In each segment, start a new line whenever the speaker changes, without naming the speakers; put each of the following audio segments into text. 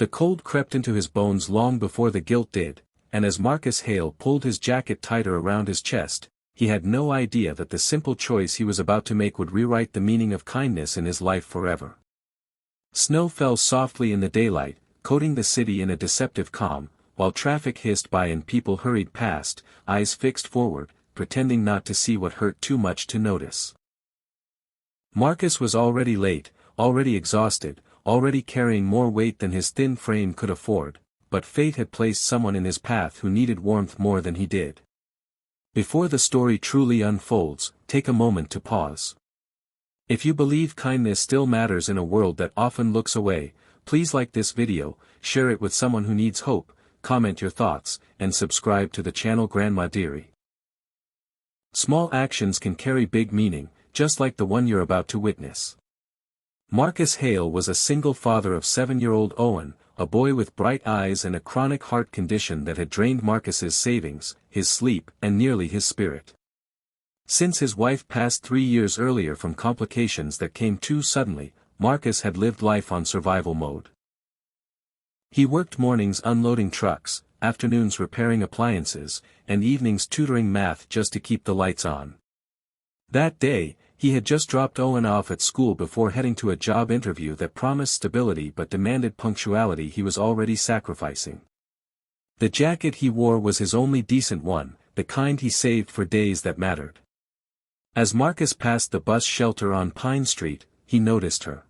The cold crept into his bones long before the guilt did, and as Marcus Hale pulled his jacket tighter around his chest, he had no idea that the simple choice he was about to make would rewrite the meaning of kindness in his life forever. Snow fell softly in the daylight, coating the city in a deceptive calm, while traffic hissed by and people hurried past, eyes fixed forward, pretending not to see what hurt too much to notice. Marcus was already late, already exhausted, already carrying more weight than his thin frame could afford, but fate had placed someone in his path who needed warmth more than he did. Before the story truly unfolds, take a moment to pause. If you believe kindness still matters in a world that often looks away, please like this video, share it with someone who needs hope, comment your thoughts, and subscribe to the channel Grandma Dearie. Small actions can carry big meaning, just like the one you're about to witness. Marcus Hale was a single father of 7-year-old Owen, a boy with bright eyes and a chronic heart condition that had drained Marcus's savings, his sleep, and nearly his spirit. Since his wife passed 3 years earlier from complications that came too suddenly, Marcus had lived life on survival mode. He worked mornings unloading trucks, afternoons repairing appliances, and evenings tutoring math just to keep the lights on. That day, he had just dropped Owen off at school before heading to a job interview that promised stability but demanded punctuality he was already sacrificing. The jacket he wore was his only decent one, the kind he saved for days that mattered. As Marcus passed the bus shelter on Pine Street, he noticed her.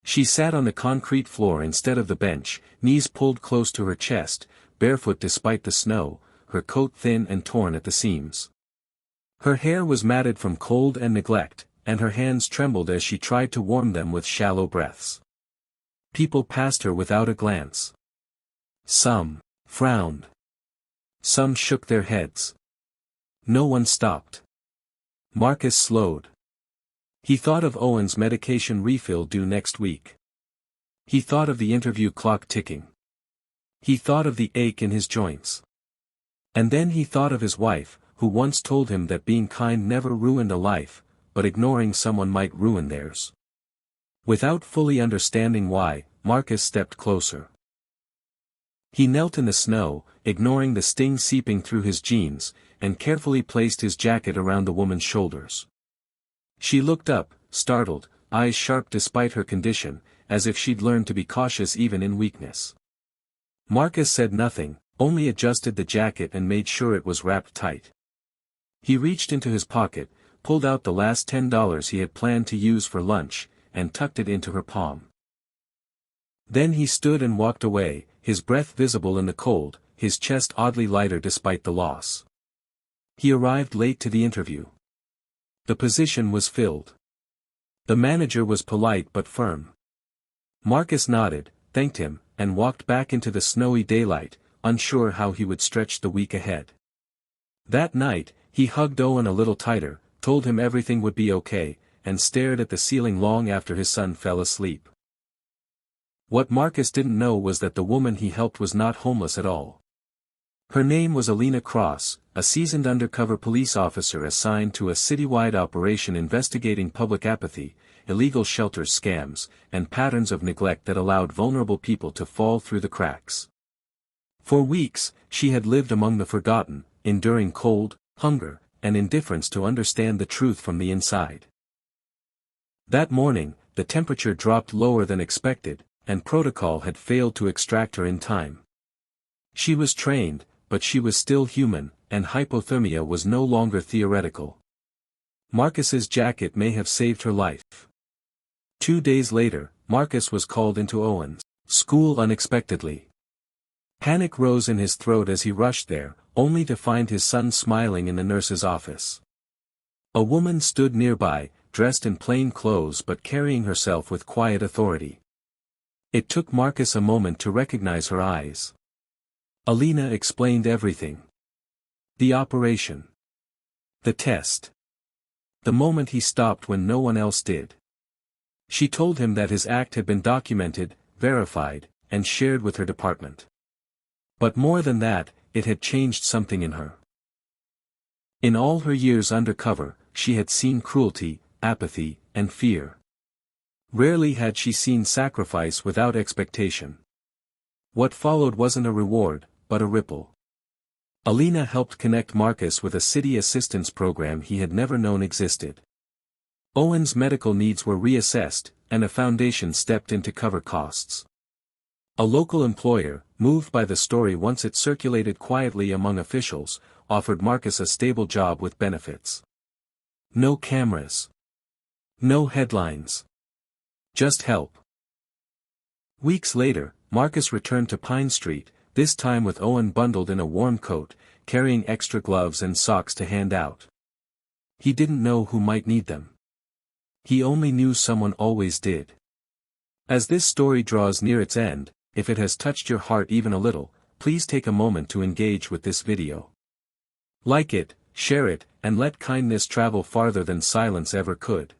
She sat on the concrete floor instead of the bench, knees pulled close to her chest, barefoot despite the snow, her coat thin and torn at the seams. Her hair was matted from cold and neglect, and her hands trembled as she tried to warm them with shallow breaths. People passed her without a glance. Some frowned. Some shook their heads. No one stopped. Marcus slowed. He thought of Owen's medication refill due next week. He thought of the interview clock ticking. He thought of the ache in his joints. And then he thought of his wife, who once told him that being kind never ruined a life, but ignoring someone might ruin theirs. Without fully understanding why, Marcus stepped closer. He knelt in the snow, ignoring the sting seeping through his jeans, and carefully placed his jacket around the woman's shoulders. She looked up, startled, eyes sharp despite her condition, as if she'd learned to be cautious even in weakness. Marcus said nothing, only adjusted the jacket and made sure it was wrapped tight. He reached into his pocket, pulled out the last $10 he had planned to use for lunch, and tucked it into her palm. Then he stood and walked away, his breath visible in the cold, his chest oddly lighter despite the loss. He arrived late to the interview. The position was filled. The manager was polite but firm. Marcus nodded, thanked him, and walked back into the snowy daylight, unsure how he would stretch the week ahead. That night, he hugged Owen a little tighter, told him everything would be okay, and stared at the ceiling long after his son fell asleep. What Marcus didn't know was that the woman he helped was not homeless at all. Her name was Alina Cross, a seasoned undercover police officer assigned to a citywide operation investigating public apathy, illegal shelter scams, and patterns of neglect that allowed vulnerable people to fall through the cracks. For weeks, she had lived among the forgotten, enduring cold, hunger, and indifference to understand the truth from the inside. That morning, the temperature dropped lower than expected, and protocol had failed to extract her in time. She was trained, but she was still human, and hypothermia was no longer theoretical. Marcus's jacket may have saved her life. 2 days later, Marcus was called into Owen's school unexpectedly. Panic rose in his throat as he rushed there, only to find his son smiling in the nurse's office. A woman stood nearby, dressed in plain clothes but carrying herself with quiet authority. It took Marcus a moment to recognize her eyes. Alina explained everything. The operation. The test. The moment he stopped when no one else did. She told him that his act had been documented, verified, and shared with her department. But more than that, it had changed something in her. In all her years undercover, she had seen cruelty, apathy, and fear. Rarely had she seen sacrifice without expectation. What followed wasn't a reward, but a ripple. Alina helped connect Marcus with a city assistance program he had never known existed. Owen's medical needs were reassessed, and a foundation stepped in to cover costs. A local employer, moved by the story once it circulated quietly among officials, offered Marcus a stable job with benefits. No cameras. No headlines. Just help. Weeks later, Marcus returned to Pine Street, this time with Owen bundled in a warm coat, carrying extra gloves and socks to hand out. He didn't know who might need them. He only knew someone always did. As this story draws near its end, if it has touched your heart even a little, please take a moment to engage with this video. Like it, share it, and let kindness travel farther than silence ever could.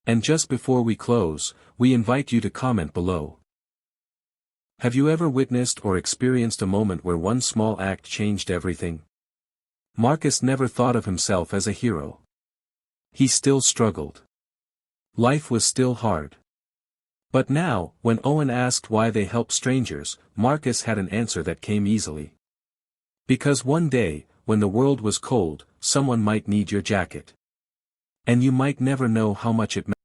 And just before we close, we invite you to comment below. Have you ever witnessed or experienced a moment where one small act changed everything? Marcus never thought of himself as a hero. He still struggled. Life was still hard. But now, when Owen asked why they helped strangers, Marcus had an answer that came easily. Because one day, when the world was cold, someone might need your jacket. And you might never know how much it meant.